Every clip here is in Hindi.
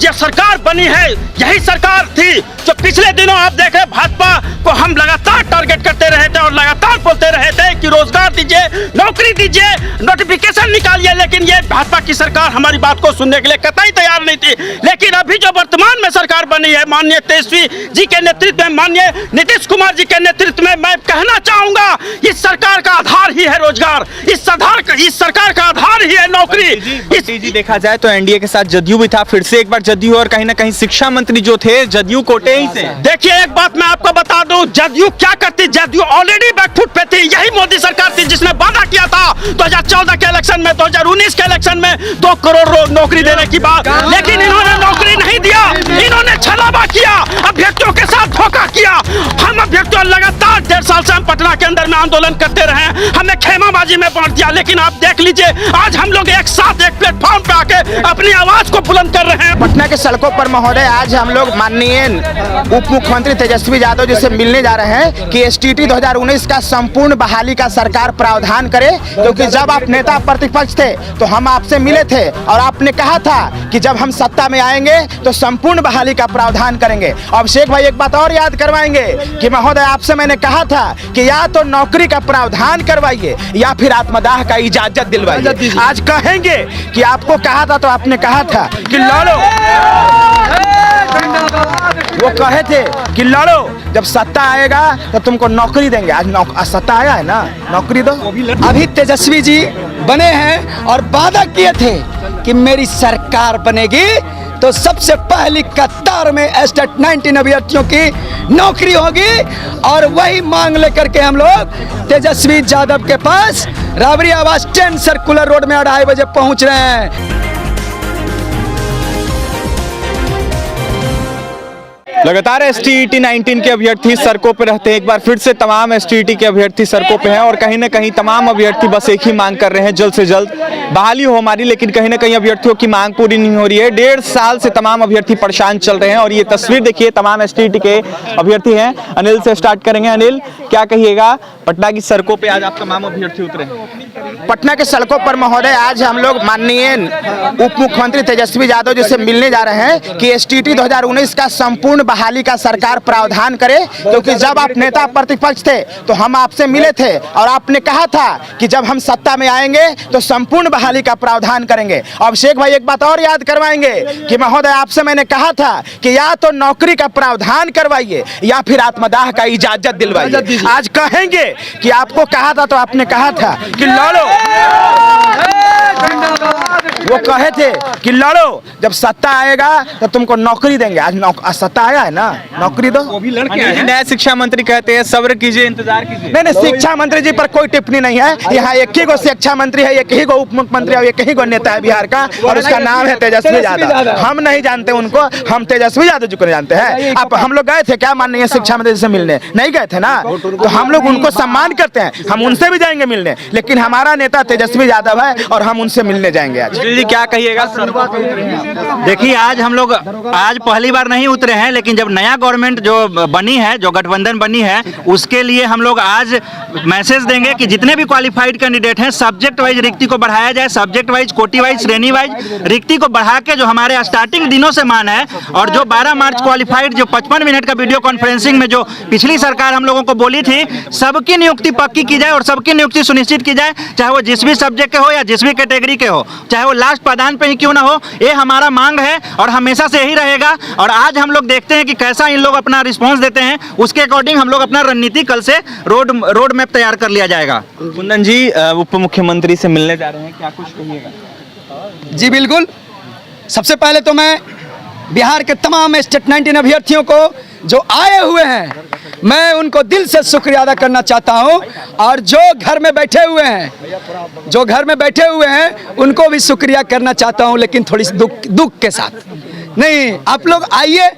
ये सरकार बनी है, यही सरकार थी जो पिछले दिनों आप देख रहे भाजपा को हम लगातार टारगेट करते रहे थे और लगातार बोलते रहे थे कि रोजगार दीजिए, नौकरी दीजिए, नोटिफिकेशन निकालिए, लेकिन ये भाजपा की सरकार हमारी बात को सुनने के लिए कतई तैयार नहीं थी। लेकिन अभी जो वर्तमान में सरकार बनी है माननीय तेजस्वी जी के नेतृत्व में, माननीय नीतीश कुमार जी के नेतृत्व में, मैं कहना चाहूंगा इस सरकार का आधार ही है रोजगार, इस सरकार का आधार ही है नौकरी। जी देखा जाए तो एनडीए के साथ जदयू भी था, फिर से एक बार जदयू, और कहीं ना कहीं शिक्षा मंत्री जो थे जदयू कोटे ही से। देखिए एक बात मैं आपको बता दूं, जदयू क्या करती, जदयू ऑलरेडी बैकफुट पे थी। यही मोदी सरकार थी जिसने वादा किया था 2014 के इलेक्शन में, 2019 के इलेक्शन में 2 करोड़ नौकरी देने की बात, लेकिन इन्होंने नौकरी नहीं दिया, इन्होंने छलावा किया, अभ्यर्थियों के साथ धोखा किया। हम अभ्यर्थियों लगातार 1.5 साल से हम पटना के अंदर में आंदोलन करते रहे, हमें खेमाबाजी में बांट दिया, लेकिन आप देख लीजिए आज हम लोग एक साथ एक प्लेटफॉर्म पे आके अपनी आवाज को बुलंद कर रहे हैं। पटना के सड़कों पर महोदय आज हम लोग माननीय उप मुख्यमंत्री तेजस्वी यादव जी से मिलने जा रहे हैं कि एसटीटी 2019 का संपूर्ण बहाली का सरकार प्रावधान करे, क्योंकि जब आप नेता प्रतिपक्ष थे तो हम आपसे मिले थे और आपने कहा था कि जब हम सत्ता में आएंगे तो संपूर्ण बहाली का प्रावधान करेंगे। अभिषेक भाई एक बात और याद करवाएंगे कि महोदय आपसे मैंने कहा था कि या तो नौकरी का प्रावधान करवाइए या फिर आत्मदाह का इजाजत दिलवाइए। आज कहेंगे कि आपको कहा था तो आपने कहा था कि लड़ो, वो कहे थे कि लड़ो, जब सत्ता आएगा तो तुमको नौकरी देंगे। आज सत्ता आया है ना, नौकरी दो। अभी तेजस्वी जी बने हैं और वादा किए थे कि मेरी सरकार बनेगी तो सबसे पहली कतार में एस्टेट 19 अभ्यर्थियों की नौकरी होगी, और वही मांग लेकर के हम लोग तेजस्वी यादव के पास राबरी आवास 10 सर्कुलर रोड में 2:30 बजे पहुंच रहे हैं। लगातार एसटीईटी 19 के अभ्यर्थी सड़कों पर रहते हैं। एक बार फिर से तमाम एसटीईटी के अभ्यर्थी सड़कों पे हैं और कहीं ना कहीं तमाम अभ्यर्थी बस एक ही मांग कर रहे हैं, जल्द से जल्द बहाली हो हमारी। लेकिन कहीं ना कहीं अभ्यर्थियों की मांग पूरी नहीं हो रही है। 1.5 साल से तमाम अभ्यर्थी परेशान चल रहे हैं और ये तस्वीर देखिए, तमाम एसटीईटी के अभ्यर्थी हैं। अनिल से स्टार्ट करेंगे। अनिल, क्या कहिएगा, पटना की सड़कों पर आज आप तमाम अभ्यर्थी उतरे हैं? पटना के सड़कों पर महोदय आज हम लोग माननीय उप मुख्यमंत्री तेजस्वी यादव जी से मिलने जा रहे हैं कि एसटीटी 2019 का संपूर्ण बहाली का सरकार प्रावधान करे, क्योंकि जब आप नेता प्रतिपक्ष थे तो हम आपसे मिले थे और आपने कहा था कि जब हम सत्ता में आएंगे तो संपूर्ण बहाली का प्रावधान करेंगे। अभिषेक भाई एक बात और याद करवाएंगे कि महोदय आपसे मैंने कहा था कि या तो नौकरी का प्रावधान करवाइए या फिर आत्मदाह का इजाजत दिलवाइए। आज कहेंगे कि आपको कहा था तो आपने कहा था कि लड़ो, वो कहे थे कि लड़ो, जब सत्ता आएगा तो तुमको नौकरी देंगे। आज सत्ता आया है ना, नौकरी दो। वो भी लड़के आए हैं। नया शिक्षा मंत्री कहते हैं सब्र कीजिए, इंतजार कीजिए। नहीं, शिक्षा मंत्री जी पर कोई टिप्पणी नहीं है। यहाँ एक ही गो शिक्षा मंत्री है, एक ही गो उप मुख्यमंत्री है, एक ही गो नेता है बिहार का, और उसका नाम है तेजस्वी यादव। हम नहीं जानते उनको, हम तेजस्वी यादव जी को जानते हैं। आप हम लोग गए थे क्या माननीय शिक्षा मंत्री से मिलने? नहीं गए थे ना, तो हम लोग उनको सम्मान करते हैं, हम उनसे भी जाएंगे मिलने, लेकिन हमारा नेता तेजस्वी यादव है और हम उनसे मिलने जाएंगे। आज क्या कहिएगा? देखिए आज हम लोग आज पहली बार नहीं उतरे हैं, लेकिन जब नया गवर्नमेंट जो बनी है, जो गठबंधन बनी है, उसके लिए हम लोग आज मैसेज देंगे कि जितने भी क्वालिफाइड कैंडिडेट हैं सब्जेक्ट वाइज रिक्ति को बढ़ाया जाए, सब्जेक्ट वाइज, कोटी वाइज, श्रेणी वाइज रिक्ति को बढ़ा के जो हमारे स्टार्टिंग दिनों से मान है, और जो 12 मार्च क्वालिफाइड जो 55 मिनट का वीडियो कॉन्फ्रेंसिंग में जो पिछली सरकार हम लोगों को बोली थी, सबकी नियुक्ति पक्की की जाए और सबकी नियुक्ति सुनिश्चित की जाए, चाहे वो जिस भी सब्जेक्ट के हो या जिस भी कैटेगरी के हो, चाहे वो लास्ट पादान पे ही क्यों ना हो। ये हमारा मांग है और हमेशा से यही रहेगा। और आज हम लोग देखते हैं कि कैसा इन लोग अपना रिस्पॉन्स देते हैं, उसके अकॉर्डिंग हम लोग अपना रणनीति कल से रोड मैप तैयार कर लिया जाएगा। कुंदन जी उप मुख्यमंत्री से मिलने जा रहे हैं, क्या कुछ कहिएगा? जी बिल्कुल, सबसे पहले तो मैं बिहार के तमाम एस्टेट 19 अभ्यर्थियों को जो आए हुए हैं, मैं उनको दिल से शुक्रिया अदा करना चाहता हूं, और जो घर में बैठे हुए हैं उनको भी शुक्रिया करना चाहता हूं, लेकिन थोड़ी दुख के साथ नहीं। आप लोग आइए,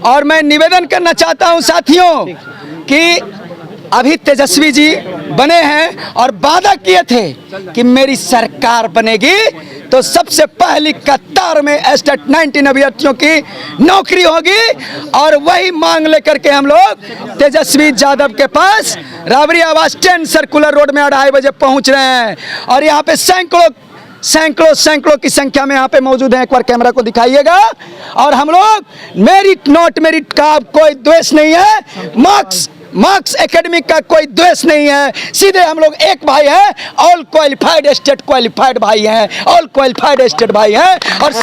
और मैं निवेदन करना चाहता हूं साथियों कि अभी तेजस्वी जी बने हैं और वादा किए थे कि मेरी सरकार बनेगी तो सबसे पहली कतार में एस्टेट 19 अभ्यर्थियों की नौकरी होगी, और वही मांग लेकर के हम लोग तेजस्वी यादव के पास राबरी आवास 10 सर्कुलर रोड में 2:30 बजे पहुंच रहे हैं। और यहाँ पे सैकड़ों सैकड़ों की संख्या में यहाँ पे मौजूद हैं। एक बार कैमरा को दिखाइएगा। और हम लोग मेरिट नॉट मेरिट का कोई द्वेष नहीं है, मार्क्स एकेडमिक का कोई द्वेष नहीं है, सीधे हम लोग एक भाई हैं, ऑल क्वालिफाइड स्टेट क्वालिफाइड भाई हैं, ऑल क्वालिफाइड स्टेट भाई हैं। और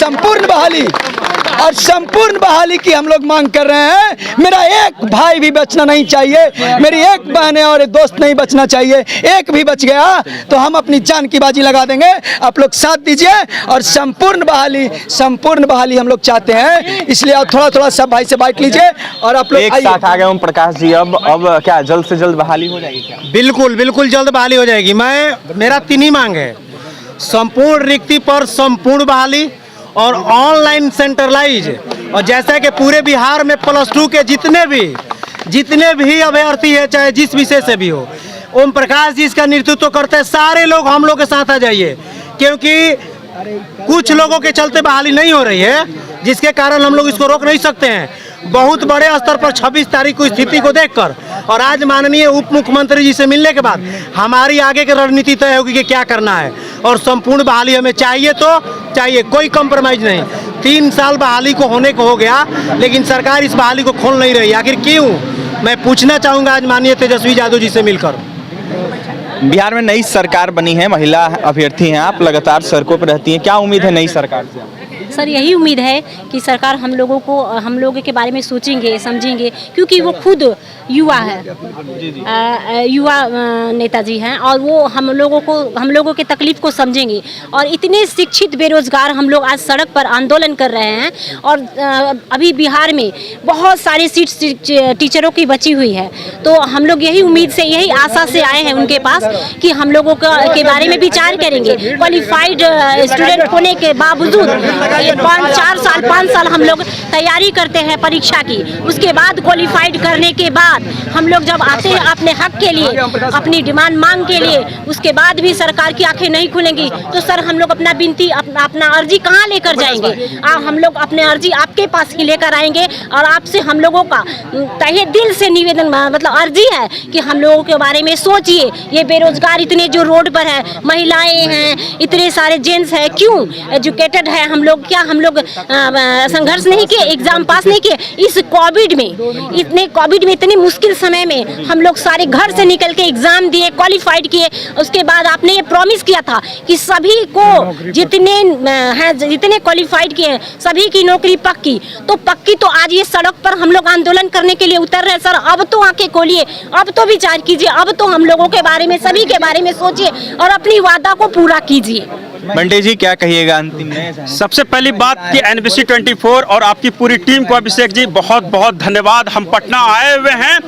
संपूर्ण बहाली की हम लोग मांग कर रहे हैं। मेरा एक भाई भी बचना नहीं चाहिए, मेरी एक बहन और दोस्त नहीं बचना चाहिए। एक भी बच गया तो हम अपनी जान की बाजी लगा देंगे। आप लोग साथ दीजिए और संपूर्ण बहाली हम लोग चाहते हैं। इसलिए आप थोड़ा सब भाई से बाइट लीजिए और आप लोग एक साथ आ गए ओम प्रकाश जी। अब क्या जल्द से जल्द बहाली हो जाएगी क्या? बिल्कुल जल्द बहाली हो जाएगी। मेरा 3 ही मांग है, संपूर्ण रिक्ति पर संपूर्ण बहाली और ऑनलाइन सेंट्रलाइज। और जैसा कि पूरे बिहार में +2 के जितने भी अभ्यर्थी है, चाहे जिस विषय से भी हो, ओम प्रकाश जी इसका नेतृत्व करते हैं। सारे लोग हम लोग के साथ आ जाइए, क्योंकि कुछ लोगों के चलते बहाली नहीं हो रही है, जिसके कारण हम लोग इसको रोक नहीं सकते हैं। बहुत बड़े स्तर पर 26 तारीख को स्थिति को देखकर और आज माननीय उप मुख्यमंत्री जी से मिलने के बाद हमारी आगे की रणनीति तय होगी कि क्या करना है। और संपूर्ण बहाली हमें चाहिए, तो चाहिए, कोई कंप्रोमाइज नहीं। 3 साल बहाली को होने को हो गया, लेकिन सरकार इस बहाली को खोल नहीं रही। आखिर क्यों, मैं पूछना चाहूँगा आज माननीय तेजस्वी यादव जी से मिलकर। बिहार में नई सरकार बनी है, महिला अभ्यर्थी हैं आप, लगातार सड़कों पर रहती हैं, क्या उम्मीद है नई सरकार से? सर यही उम्मीद है कि सरकार हम लोगों के बारे में सोचेंगे, समझेंगे, क्योंकि वो खुद युवा है, युवा नेताजी हैं और वो हम लोगों के तकलीफ को समझेंगे। और इतने शिक्षित बेरोजगार हम लोग आज सड़क पर आंदोलन कर रहे हैं। और अभी बिहार में बहुत सारी सीट टीचरों की बची हुई है, तो हम लोग यही उम्मीद से, यही आशा से आए हैं उनके पास कि हम लोगों के बारे में विचार करेंगे। क्वालिफाइड स्टूडेंट होने के बावजूद 5 साल हम लोग तैयारी करते हैं परीक्षा की, उसके बाद क्वालिफाइड करने के बाद हम लोग जब आते हैं अपने हक के लिए, अपनी डिमांड मांग के लिए, उसके बाद भी सरकार की आंखें नहीं खुलेंगी, तो सर हम लोग अपना विनती, अपना अर्जी कहाँ लेकर जाएंगे? हम लोग अपने अर्जी आपके पास ही लेकर आएंगे। और आपसे हम लोगों का तहे दिल से निवेदन, मतलब अर्जी है कि हम लोगों के बारे में सोचिए। ये बेरोजगार इतने जो रोड पर है, महिलाएं हैं, इतने सारे जेंट्स हैं, क्यों एजुकेटेड है हम लोग, क्या हम लोग संघर्ष नहीं किए, एग्जाम पास नहीं किए? इस कोविड में इतने मुश्किल समय में हम लोग सारे घर से निकल के एग्जाम दिए, क्वालिफाइड किए। उसके बाद आपने ये प्रॉमिस किया था कि सभी को जितने क्वालिफाइड किए सभी की नौकरी पक्की, तो आज ये सड़क पर हम लोग आंदोलन करने के लिए उतर रहे हैं। सर अब तो आंखें खोलिए, अब तो विचार कीजिए, अब तो हम लोगों के बारे में, सभी के बारे में सोचिए और अपनी वादा को पूरा कीजिए। बंटे जी क्या कहिएगा अंतिम में? सबसे पहली बात कि NBC 24 और आपकी पूरी टीम को अभिषेक जी बहुत बहुत धन्यवाद। हम पटना आए हुए हैं,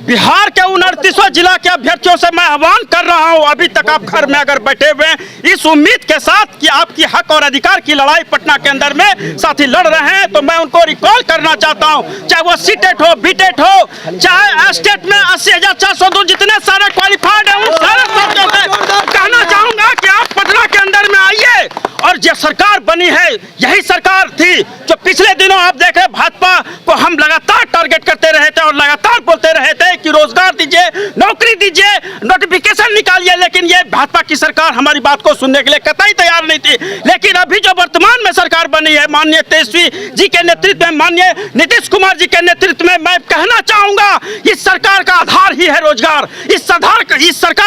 बिहार के 29 जिला के अभ्यर्थियों से मैं आह्वान कर रहा हूं, अभी तक आप घर में अगर बैठे हुए हैं, इस उम्मीद के साथ कि आपकी हक और अधिकार की लड़ाई पटना के अंदर में साथी लड़ रहे हैं, तो मैं उनको रिकॉल करना चाहता हूं, चाहे वो सीटेट हो, बीटेट हो, चाहे स्टेट में 80,402 जितने सारे क्वालिफाइड हैं, उन सारे साथियों से कहना चाहूंगा कि आप पटना के अंदर में आइए। और जो सरकार बनी है, यही सरकार थी जो पिछले दिनों आप देख रहे भाजपा को हम लगातार टारगेट करते रहे थे और लगातार बोलते रहे थे कि रोजगार दीजिए, नौकरी दीजिए, नोटिफिकेशन निकालिए, लेकिन ये भाजपा की सरकार हमारी बात को सुनने के लिए कतई तैयार नहीं थी। लेकिन अभी जो वर्तमान में सरकार बनी है, माननीय तेजस्वी जी के नेतृत्व में, माननीय नीतीश कुमार जी के नेतृत्व में, मैं कहना चाहूंगा इस सरकार का आधार ही है रोजगार, इस सरकार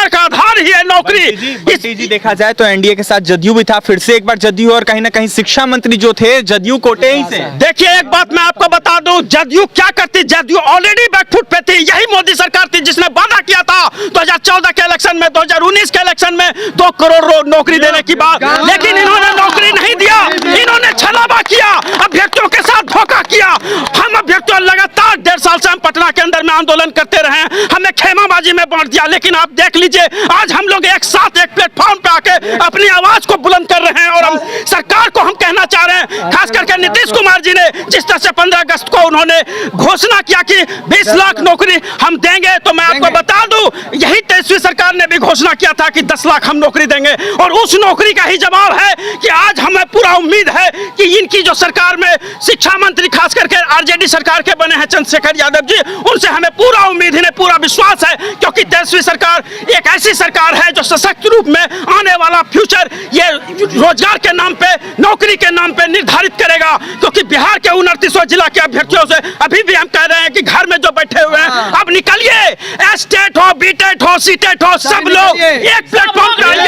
का आधार ही है नौकरी। जी देखा जाए तो एनडीए के साथ जदयू भी था, फिर से एक बार जदयू, और कहीं ना कहीं शिक्षा मंत्री जो थे जदयू कोटे ही से। देखिए एक बात मैं आपको बता दूं, जदयू क्या करती, जदयू ऑलरेडी बैकफुट पे थी। यही मोदी सरकार थी जिसने वादा किया था 2014 के इलेक्शन में, 2019 के इलेक्शन में 2 करोड़ नौकरी देने की बात, लेकिन इन्होंने नौकरी नहीं दिया, इन्होंने छलावा किया, अभ्यर्थियों के साथ धोखा किया। हम अभ्यर्थियों लगातार 1.5 साल से हम पटना के अंदर में आंदोलन करते रहे, हमें खेमाबाजी में बांट दिया, लेकिन आप देख लीजिए आज हम लोग एक साथ एक प्लेटफॉर्म पे आके अपनी आवाज को बुलंद कर रहे हैं। और हम सरकार को हम कहना चाह रहे हैं, खास करके नीतीश कुमार जी ने जिस तरह से 15 अगस्त को उन्होंने घोषणा किया कि 20 लाख नौकरी हम देंगे, तो मैं आपको बता दूं यही तेजस्वी सरकार ने भी घोषणा किया था कि 10 लाख हम नौकरी देंगे, और उस नौकरी का ही जवाब है कि आज हमें पूरा उम्मीद है कि इनकी जो सरकार में शिक्षा मंत्री खास करके आरजेडी सरकार के बने हैं चंद्रशेखर यादव जी, उनसे हमें पूरा उम्मीद है, पूरा विश्वास है, क्योंकि तेजस्वी सरकार एक ऐसी सरकार है जो सशक्त रूप में आने वाला फ्यूचर ये रोजगार के नाम पे, नौकरी के नाम पे निर्धारित करेगा। क्योंकि बिहार के 29 जिला के अभ्यर्थियों से अभी भी हम कह रहे हैं कि घर में जो बैठे हुए हैं अब निकलिए, एस्टेट हो, बीटेट हो, सीटेट हो, सब लोग एक प्लेटफॉर्म पे आइए।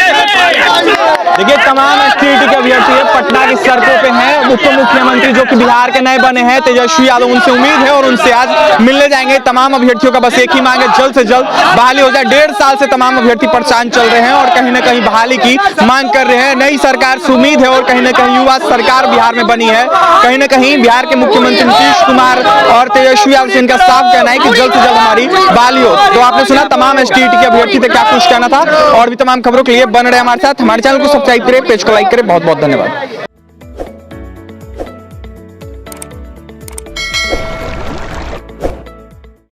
देखिए तमाम एसटीईटी के अभ्यर्थी पटना की सड़कों पे हैं। उप मुख्यमंत्री जो कि बिहार के नए बने हैं तेजस्वी यादव, उनसे उम्मीद है और उनसे आज मिलने जाएंगे। तमाम अभ्यर्थियों का बस एक ही मांग है, जल्द से जल्द बहाली हो जाए। 1.5 साल से तमाम अभ्यर्थी परेशान चल रहे हैं और कहीं ना कहीं बहाली की मांग कर रहे हैं। नई सरकार से उम्मीद है और कहीं ना कहीं युवा सरकार बिहार में बनी है। कहीं ना कहीं बिहार के मुख्यमंत्री नीतीश कुमार और तेजस्वी यादव से इनका साफ कहना है कि जल्द से जल्द हमारी बहाली हो। तो आपने सुना तमाम एसटीईटी के अभ्यर्थी थे क्या कुछ कहना था, और भी तमाम खबरों के लिए बन रहे हमारे साथ। हमारे चैनल को सब्सक्राइब करें, पेज को लाइक करें। बहुत बहुत धन्यवाद।